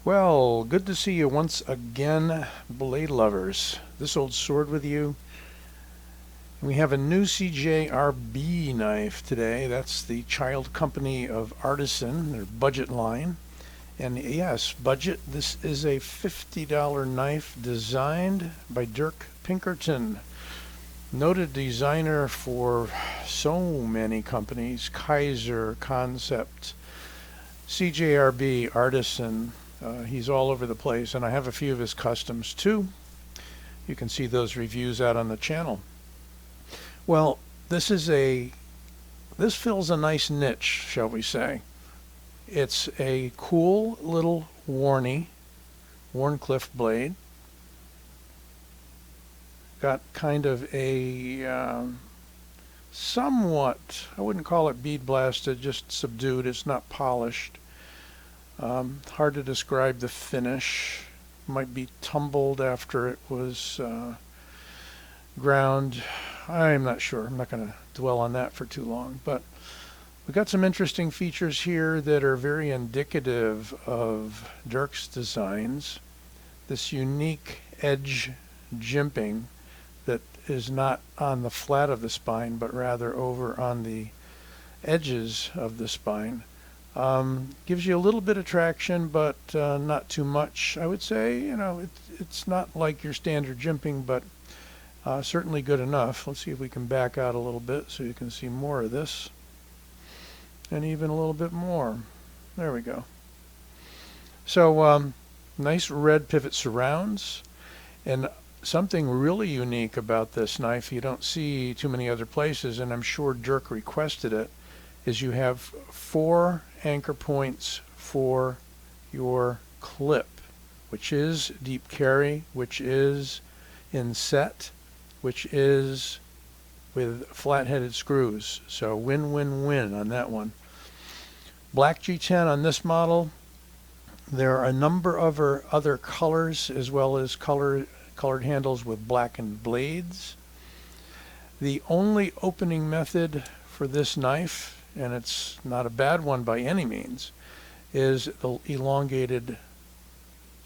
Well, good to see you once again, blade lovers. This old sword with you. We have a new CJRB knife today. That's the child company of Artisan, their budget line. And yes, budget, this is a $50 knife designed by Dirk Pinkerton, noted designer for so many companies: Kaiser, Concept, CJRB, Artisan. He's all over the place, and I have a few of his customs too. You can see those reviews out on the channel. Well, this fills a nice niche, shall we say. It's a cool little Wharncliffe blade. Got kind of a somewhat, I wouldn't call it bead blasted, just subdued. It's not polished. Hard to describe the finish. Might be tumbled after it was ground. I'm not sure. I'm not going to dwell on that for too long. But we've got some interesting features here that are very indicative of Dirk's designs. This unique edge jimping that is not on the flat of the spine, but rather over on the edges of the spine. Gives you a little bit of traction, but not too much. I would say, it's not like your standard jimping, but certainly good enough. Let's see if we can back out a little bit so you can see more of this. And even a little bit more. There we go. So, nice red pivot surrounds. And something really unique about this knife you don't see too many other places, and I'm sure Dirk requested it, is you have 4 anchor points for your clip, which is deep carry, which is in set, which is with flat-headed screws. So win-win-win on that one. Black G10 on this model. There are a number of other colors, as well as colored handles with blackened blades. The only opening method for this knife, and it's not a bad one by any means, is the elongated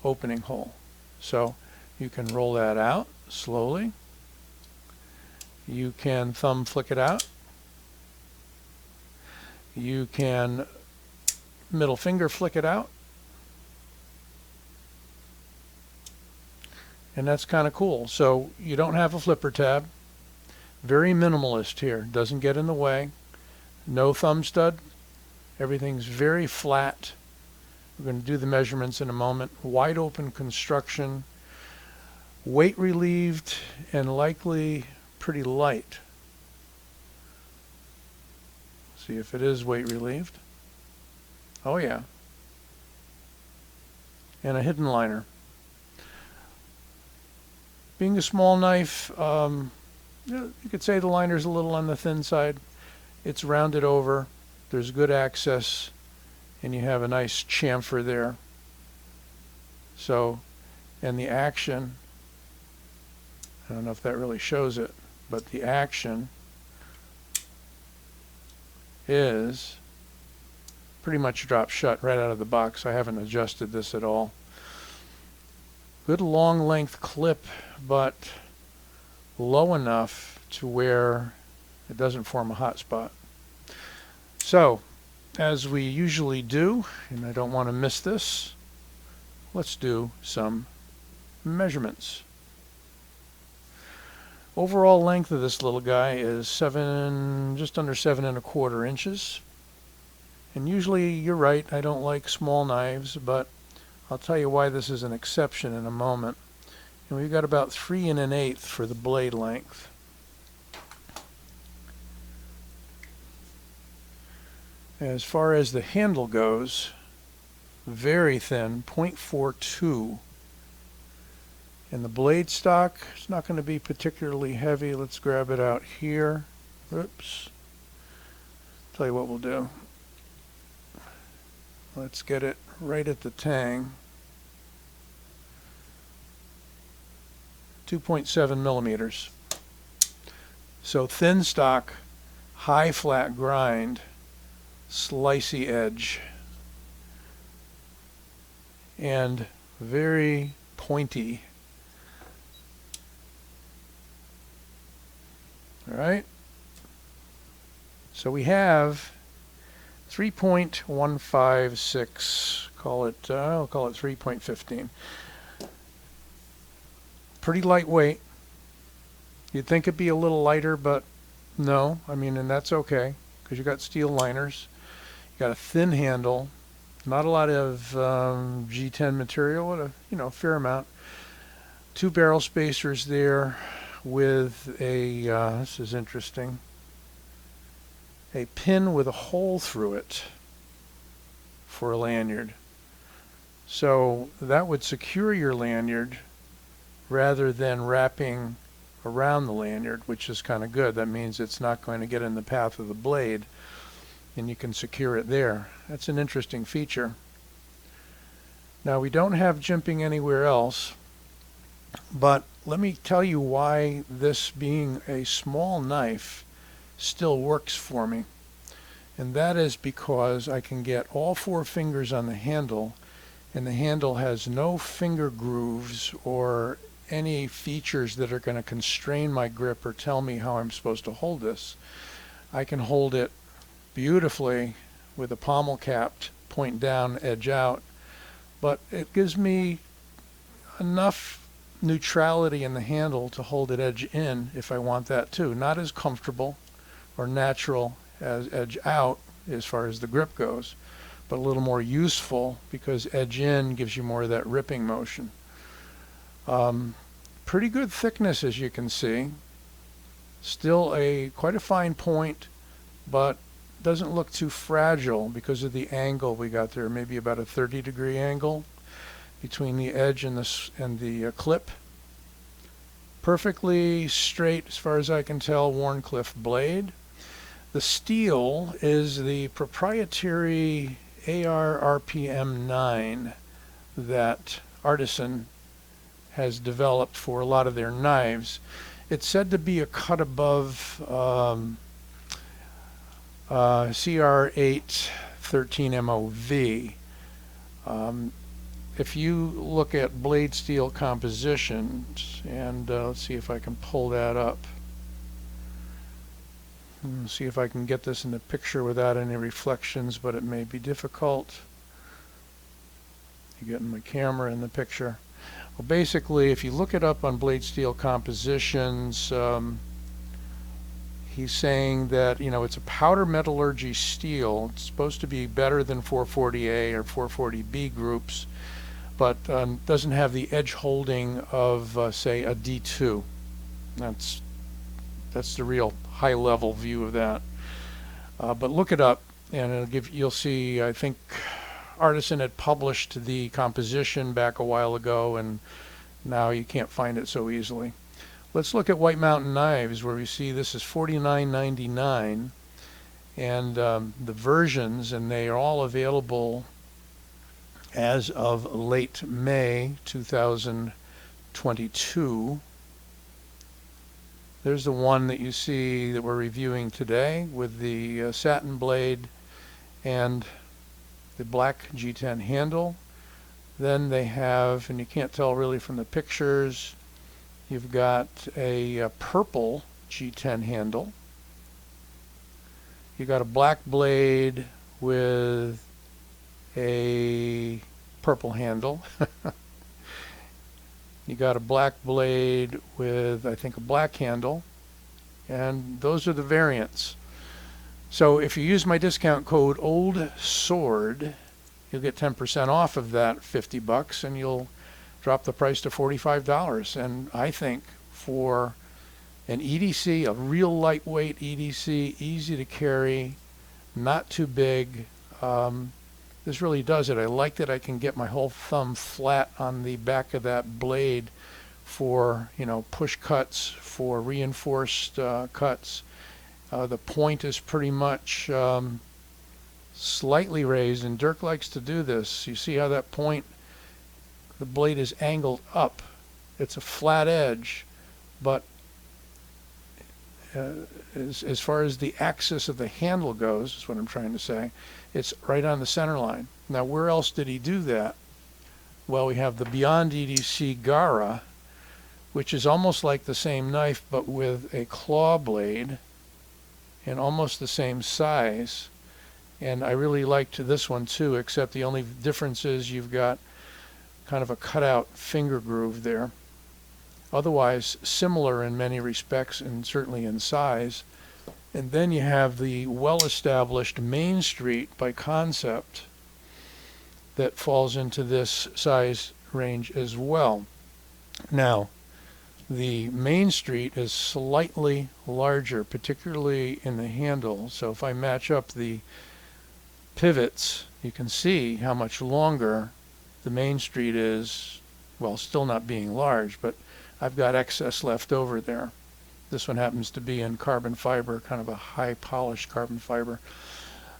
opening hole. So you can roll that out slowly. You can thumb flick it out. You can middle finger flick it out. And that's kind of cool. So you don't have a flipper tab. Very minimalist here. Doesn't get in the way. No thumb stud. Everything's very flat. We're going to do the measurements in a moment. Wide open construction. Weight relieved and likely pretty light. See if it is weight relieved. Oh yeah. And a hidden liner. Being a small knife, you could say the liner's a little on the thin side. It's rounded over. There's good access, and you have a nice chamfer there. So, and the action, I don't know if that really shows it, but the action is pretty much dropped shut right out of the box. I haven't adjusted this at all. Good long length clip, but low enough to where it doesn't form a hot spot. So, as we usually do, and I don't want to miss this, let's do some measurements. Overall length of this little guy is just under 7¼ inches. And usually, you're right, I don't like small knives, but I'll tell you why this is an exception in a moment. And we've got about 3 1/8 for the blade length. As far as the handle goes, very thin, 0.42. And the blade stock is not going to be particularly heavy. Let's grab it out here. Oops. Tell you what we'll do. Let's get it right at the tang. 2.7 millimeters. So thin stock, high flat grind, slicey edge. and very pointy. All right. So we have 3.156, I'll call it 3.15. Pretty lightweight. You'd think it'd be a little lighter, but no. I mean, and that's okay because you got steel liners. You got a thin handle, not a lot of G10 material, but a fair amount. 2 barrel spacers there with a this is interesting. A pin with a hole through it for a lanyard. So that would secure your lanyard rather than wrapping around the lanyard, which is kind of good. That means it's not going to get in the path of the blade, and you can secure it there. That's an interesting feature. Now, we don't have jimping anywhere else, but let me tell you why this, being a small knife, still works for me. And that is because I can get all 4 fingers on the handle, and the handle has no finger grooves or any features that are going to constrain my grip or tell me how I'm supposed to hold this. I can hold it beautifully with a pommel capped, point down, edge out, but it gives me enough neutrality in the handle to hold it edge in if I want that too. Not as comfortable or natural as edge out as far as the grip goes, but a little more useful because edge in gives you more of that ripping motion. Pretty good thickness, as you can see. Still quite a fine point, but doesn't look too fragile because of the angle we got there. Maybe about a 30-degree angle between the edge and the clip. Perfectly straight, as far as I can tell, Wharncliffe blade. The steel is the proprietary AR RPM 9 that Artisan has developed for a lot of their knives. It's said to be a cut above CR8 13 MOV. If you look at blade steel compositions, and let's see if I can pull that up. See if I can get this in the picture without any reflections, but it may be difficult. You're getting my camera in the picture. Well, basically, if you look it up on blade steel compositions, he's saying that, it's a powder metallurgy steel. It's supposed to be better than 440A or 440B groups, but doesn't have the edge holding of, say, a D2. That's the real high-level view of that. But look it up, and you'll see. I think Artisan had published the composition back a while ago, and now you can't find it so easily. Let's look at White Mountain Knives, where we see this is $49.99, and the versions, and they are all available as of late May 2022. There's the one that you see that we're reviewing today with the satin blade and the black G10 handle. Then they have, and you can't tell really from the pictures, you've got a purple G10 handle. You got a black blade with a purple handle. You got a black blade with, I think, a black handle, and those are the variants. So if you use my discount code OLDSWORD, you'll get 10% off of that $50, and you'll drop the price to $45. And I think for an EDC, a real lightweight EDC, easy to carry, not too big, this really does it. I like that I can get my whole thumb flat on the back of that blade for, push cuts, for reinforced cuts. The point is pretty much slightly raised, and Dirk likes to do this. You see how that point, the blade is angled up. It's a flat edge, but as far as the axis of the handle goes, is what I'm trying to say, it's right on the center line. Now, where else did he do that? Well, we have the Beyond EDC Gara, which is almost like the same knife but with a claw blade and almost the same size. And I really liked this one too, except the only difference is you've got kind of a cutout finger groove there. Otherwise similar in many respects and certainly in size. And then you have the well-established Main Street by Concept that falls into this size range as well. Now, the Main Street is slightly larger, particularly in the handle. So if I match up the pivots, you can see how much longer the Main Street is, well, still not being large, but I've got excess left over there. This one happens to be in carbon fiber, kind of a high polished carbon fiber.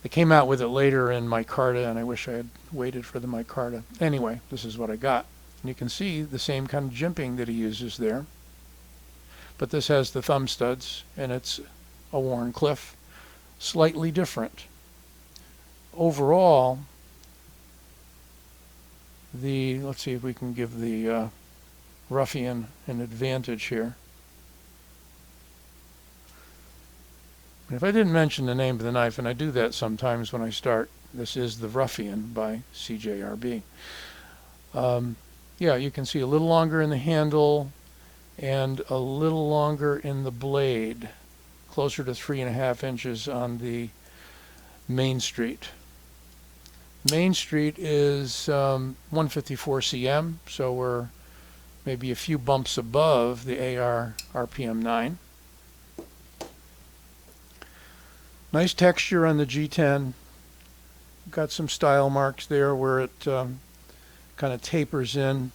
They came out with it later in micarta, and I wish I had waited for the micarta. Anyway, this is what I got. And you can see the same kind of jimping that he uses there. But this has the thumb studs, and it's a Wharncliffe, slightly different. Overall, let's see if we can give the Ruffian an advantage here. And if I didn't mention the name of the knife, and I do that sometimes when I start, this is the Ruffian by CJRB. Yeah, you can see a little longer in the handle and a little longer in the blade, closer to 3.5 inches on the Main Street. Main Street is 154 cm, so we're maybe a few bumps above the AR RPM 9. Nice texture on the G10. Got some style marks there where it kind of tapers in.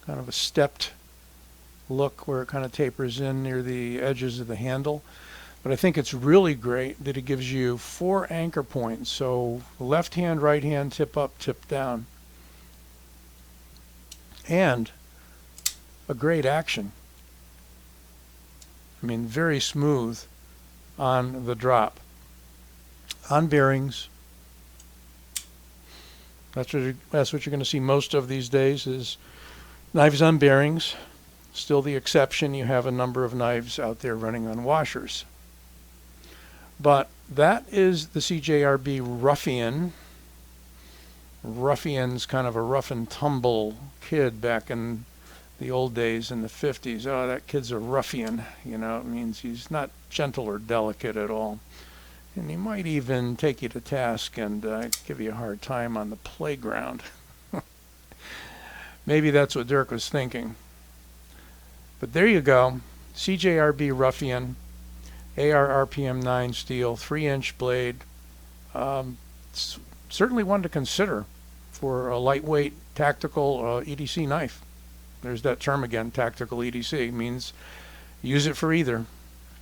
Kind of a stepped look where it kind of tapers in near the edges of the handle. But I think it's really great that it gives you 4 anchor points. So left hand, right hand, tip up, tip down. And a great action. I mean, very smooth on the drop. On bearings, that's what you're going to see most of these days is knives on bearings. Still the exception, you have a number of knives out there running on washers. But that is the CJRB Ruffian. Ruffian's kind of a rough and tumble kid back in the old days in the 50s. Oh, that kid's a ruffian. You know, it means he's not gentle or delicate at all. And he might even take you to task and give you a hard time on the playground. Maybe that's what Dirk was thinking. But there you go. CJRB Ruffian, AR RPM 9 steel, 3-inch blade. Certainly one to consider for a lightweight tactical EDC knife. There's that term again, tactical EDC. Means use it for either.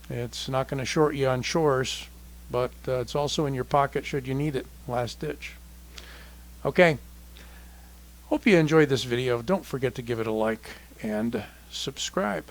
It's not going to short you on chores, but it's also in your pocket should you need it. Last ditch. Okay. Hope you enjoyed this video. Don't forget to give it a like and subscribe.